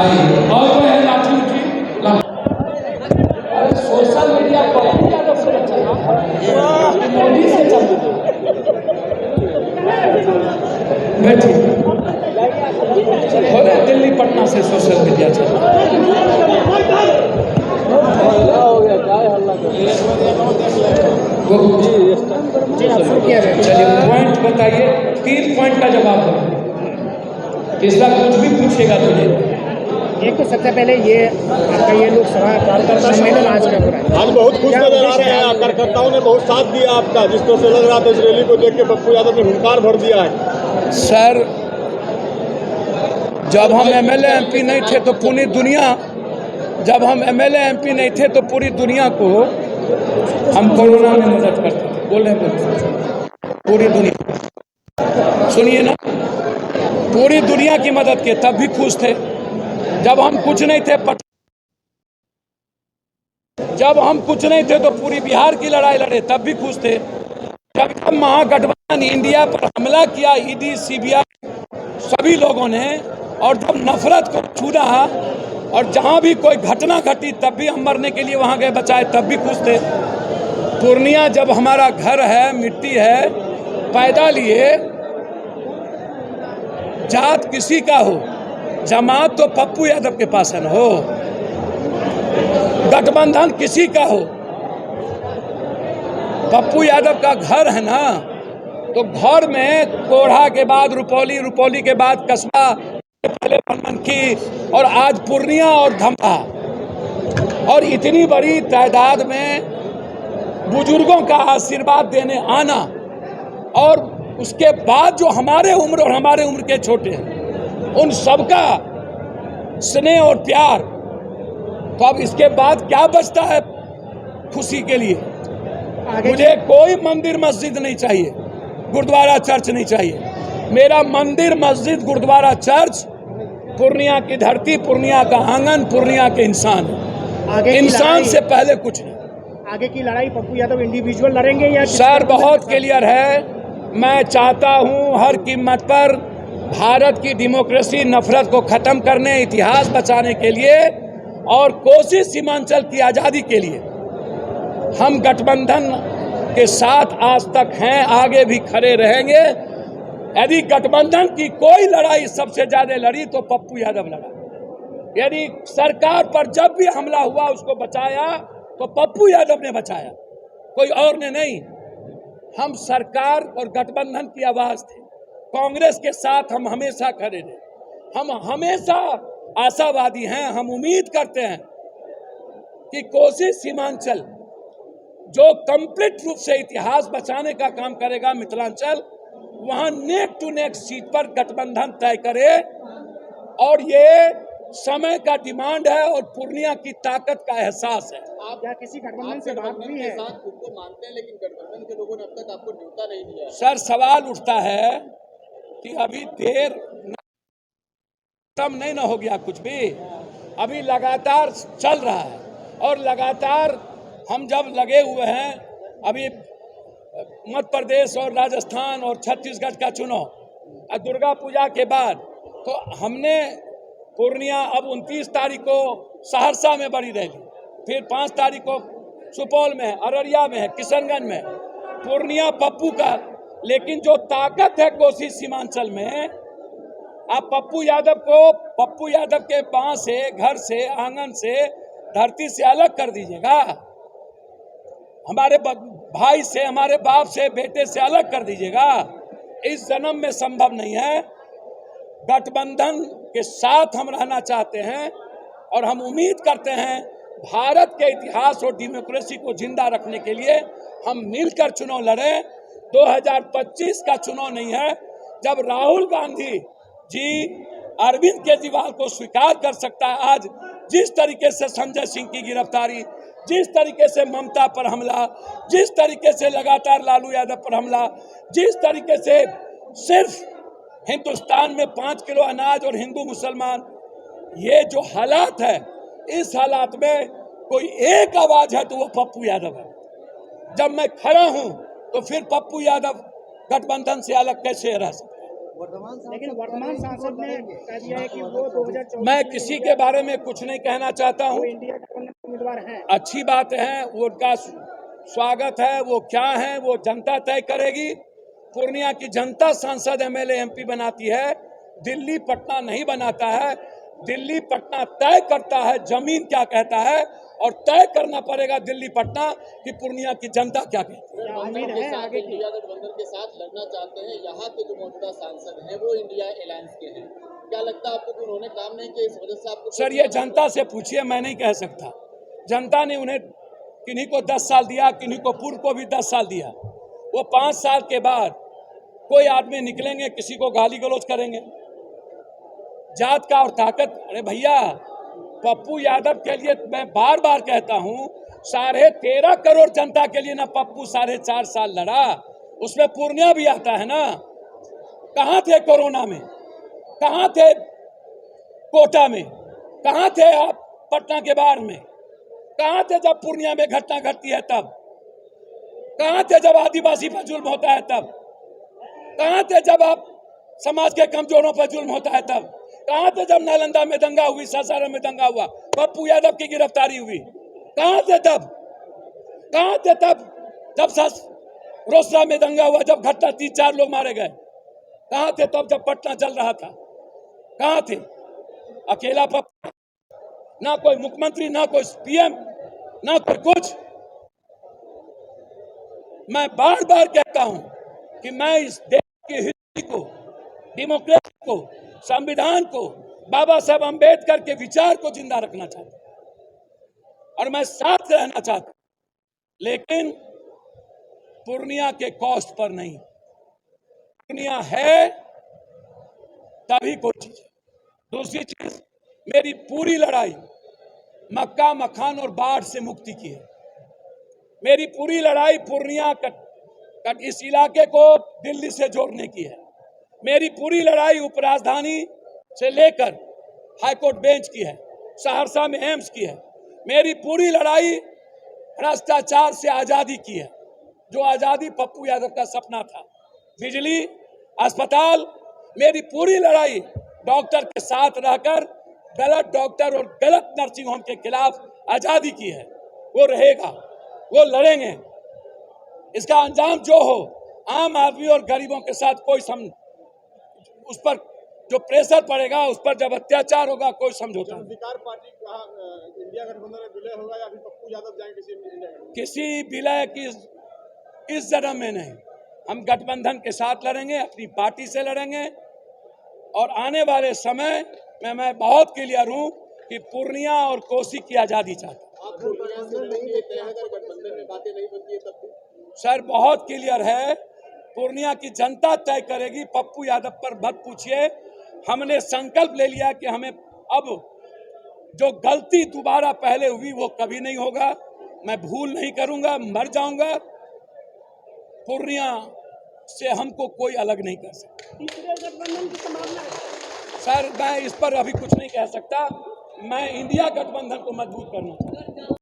आइए और कोई है लाठी उठी अरे सोशल मीडिया पप्पू यादव से चला मोदी से चला बैठिए हो रहा दिल्ली पटना से सोशल मीडिया चला चलिए पॉइंट बताइए 3 पॉइंट का जवाब दो तीसरा कुछ भी पूछेगा तो एक तो सबसे पहले ये आपका ये लोकसभा कार्यकर्ता सम्मेलन आज का हो रहा है। आज बहुत खुश नजर आ रहे हैं, कार्यकर्ताओं ने बहुत साथ दिया आपका, जिस तरह से लग रहा था इस रैली को देख के पप्पू यादव ने हुंकार भर दिया है। सर जब हम एमएलए एमपी नहीं थे तो पूरी दुनिया जब हम एमएलए एमपी नहीं थे तो पूरी दुनिया को हम कोरोना में मदद करते थे। बोल रहे हैं पूरी दुनिया, सुनिए ना, पूरी दुनिया की मदद किए तब भी खुश थे। जब हम कुछ नहीं थे जब हम कुछ नहीं थे तो पूरी बिहार की लड़ाई लड़े तब भी खुश थे। जब महागठबंधन इंडिया पर हमला किया ईडी सीबीआई सभी लोगों ने, और जब नफरत को छूना और जहां भी कोई घटना घटी तब भी हम मरने के लिए वहां गए बचाए तब भी खुश थे। पूर्णिया जब हमारा घर है, मिट्टी है, पैदा लिए, जात किसी का हो, जमात तो पप्पू यादव के पास है न हो, गठबंधन किसी का हो, पप्पू यादव का घर है ना, तो घर में कोढ़ा के बाद रुपौली, रुपौली के बाद कस्बा, पहले बनमनखी और आज पूर्णिया और धमधा, और इतनी बड़ी तादाद में बुजुर्गों का आशीर्वाद देने आना, और उसके बाद जो हमारे उम्र और हमारे उम्र के छोटे हैं उन सबका स्नेह और प्यार, तो अब इसके बाद क्या बचता है खुशी के लिए? मुझे कोई मंदिर मस्जिद नहीं चाहिए, गुरुद्वारा चर्च नहीं चाहिए। मेरा मंदिर मस्जिद गुरुद्वारा चर्च पूर्णिया की धरती, पूर्णिया का आंगन, पूर्णिया के इंसान, इंसान से पहले कुछ नहीं। आगे की लड़ाई पप्पू यादव इंडिविजुअल लड़ेंगे या? सर बहुत क्लियर है, मैं चाहता हूं हर कीमत पर भारत की डेमोक्रेसी, नफरत को खत्म करने, इतिहास बचाने के लिए और कोसी सीमांचल की आज़ादी के लिए हम गठबंधन के साथ आज तक हैं, आगे भी खड़े रहेंगे। यदि गठबंधन की कोई लड़ाई सबसे ज्यादा लड़ी तो पप्पू यादव लड़ा। यदि सरकार पर जब भी हमला हुआ उसको बचाया तो पप्पू यादव ने बचाया, कोई और ने नहीं। हम सरकार और गठबंधन की आवाज थे, कांग्रेस के साथ हम हमेशा खड़े रहे। हम हमेशा आशावादी हैं, हम उम्मीद करते हैं कि कोसी सीमांचल जो कंप्लीट रूप से इतिहास बचाने का काम करेगा, मिथिलांचल, वहां नेक टू नेक सीट पर गठबंधन तय करे। और ये समय का डिमांड है और पूर्णिया की ताकत का एहसास है। आप क्या किसी गठबंधन से बात हुई है? खुद को मानते हैं, लेकिन गठबंधन के लोगों ने अब तक आपको न्योता नहीं दिया। सर सवाल उठता है कि अभी देर खत्म नहीं ना हो गया, कुछ भी अभी लगातार चल रहा है, और लगातार हम जब लगे हुए हैं, अभी मध्य प्रदेश और राजस्थान और छत्तीसगढ़ का चुनाव, दुर्गा पूजा के बाद तो हमने पूर्णिया, अब 29 तारीख को सहरसा में बड़ी रैली, फिर 5 तारीख को सुपौल में है, अररिया में है, किशनगंज में, पूर्णिया पप्पू का। लेकिन जो ताकत है कोसी सीमांचल में, आप पप्पू यादव के बाँ से, घर से, आंगन से, धरती से अलग कर दीजिएगा, हमारे भाई से, हमारे बाप से, बेटे से अलग कर दीजिएगा, इस जन्म में संभव नहीं है। गठबंधन के साथ हम रहना चाहते हैं और हम उम्मीद करते हैं भारत के इतिहास और डेमोक्रेसी को जिंदा रखने के लिए हम मिलकर चुनाव लड़ें। 2025 का चुनाव नहीं है जब राहुल गांधी जी अरविंद केजरीवाल को स्वीकार कर सकता है। आज जिस तरीके से संजय सिंह की गिरफ्तारी, जिस तरीके से ममता पर हमला, जिस तरीके से लगातार लालू यादव पर हमला, जिस तरीके से सिर्फ हिंदुस्तान में 5 किलो अनाज और हिंदू मुसलमान, ये जो हालात है, इस हालात में कोई एक आवाज है तो वो पप्पू यादव है। जब मैं खड़ा हूं तो फिर पप्पू यादव गठबंधन से अलग कैसे रह सकते हैं? लेकिन वर्तमान सांसद ने कह दिया है कि वो 2024 मैं किसी के बारे में कुछ नहीं कहना चाहता हूं। इंडिया गठबंधन के उम्मीदवार हैं। अच्छी बात है, वो उनका स्वागत है, वो क्या है वो जनता तय करेगी। पूर्णिया की जनता सांसद एमएलए एमपी बनाती है, दिल्ली पटना नहीं बनाता है। दिल्ली पटना तय करता है जमीन क्या कहता है, और तय करना पड़ेगा दिल्ली पटना कि पूर्णिया की जनता क्या कहती है। उम्मीद है आगे की। इंडिया गठबंधन के साथ लड़ना चाहते हैं, यहाँ के जो मौजूदा सांसद हैं वो इंडिया अलायंस के हैं। क्या लगता है आपको कि उन्होंने काम नहीं किया, इस वजह से आपको? सर ये जनता से पूछिए, मैं नहीं कह सकता। जनता ने उन्हें किन्हीं को 10 साल दिया, किन्हीं को पूर्व को भी 10 साल दिया। वो 5 साल के बाद कोई आदमी निकलेंगे, किसी को गाली गलौज करेंगे। जात का और ताकत, अरे भैया पप्पू यादव के लिए मैं बार बार कहता हूं, 13.5 करोड़ जनता के लिए ना पप्पू 4.5 साल लड़ा, उसमें पूर्णिया भी आता है ना। कहां थे कोरोना में, कहां थे कोटा में, कहां थे आप पटना के बाढ़ में, कहां थे जब पूर्णिया में घटना घटती है तब, कहां थे जब आदिवासी पर जुल्म होता है तब, कहां थे जब आप समाज के कमजोरों पर जुल्म होता है तब, कहां थे जब नालंदा में दंगा हुई, सासाराम में दंगा हुआ, पप्पू यादव की गिरफ्तारी हुई, कहां थे तब, कहां थे तब जब रोसड़ा में दंगा हुआ, जब घटना 3-4 लोग मारे गए, कहां थे तब जब पटना चल रहा था, कहां थे? अकेला पप्पू, ना कोई मुख्यमंत्री, ना कोई पीएम, ना कोई कुछ। मैं बार बार कहता हूं कि मैं इस देश की हिस्ट्री को, डेमोक्रेसी को, संविधान को, बाबा साहब अंबेडकर के विचार को जिंदा रखना चाहता हूं और मैं साथ रहना चाहता हूं, लेकिन पूर्णिया के कॉस्ट पर नहीं। पूर्णिया है तभी कोई चीज है। दूसरी चीज, मेरी पूरी लड़ाई मक्का मखान और बाढ़ से मुक्ति की है। मेरी पूरी लड़ाई पूर्णिया इस इलाके को दिल्ली से जोड़ने की है। मेरी पूरी लड़ाई उपराजधानी से लेकर हाईकोर्ट बेंच की है, सहरसा में एम्स की है। मेरी पूरी लड़ाई भ्रष्टाचार से आजादी की है, जो आजादी पप्पू यादव का सपना था। बिजली, अस्पताल, मेरी पूरी लड़ाई डॉक्टर के साथ रहकर गलत डॉक्टर और गलत नर्सिंग होम के खिलाफ आजादी की है। वो रहेगा, वो लड़ेंगे। इसका अंजाम जो हो, आम आदमी और गरीबों के साथ कोई उस पर जो प्रेशर पड़ेगा, उस पर जब अत्याचार होगा, कोई समझौता नहीं। अधिकार पार्टी इंडिया गठबंधन में विलय होगा या फिर पप्पू यादव जाएंगे किसी विलय की इस जन्म में नहीं। हम गठबंधन के साथ लड़ेंगे, अपनी पार्टी से लड़ेंगे और आने वाले समय में मैं बहुत क्लियर हूं कि पूर्णिया और कोसी की आजादी चाहता हूं। सर बहुत क्लियर है, पूर्णिया की जनता तय करेगी। पप्पू यादव पर मत पूछिए। हमने संकल्प ले लिया कि हमें अब जो गलती दोबारा पहले हुई वो कभी नहीं होगा। मैं भूल नहीं करूंगा, मर जाऊंगा। पूर्णिया से हमको कोई अलग नहीं कर सकता। तीसरे गठबंधन की संभावना है। सर मैं इस पर अभी कुछ नहीं कह सकता। मैं इंडिया गठबंधन को मजबूत करना चाहता हूं।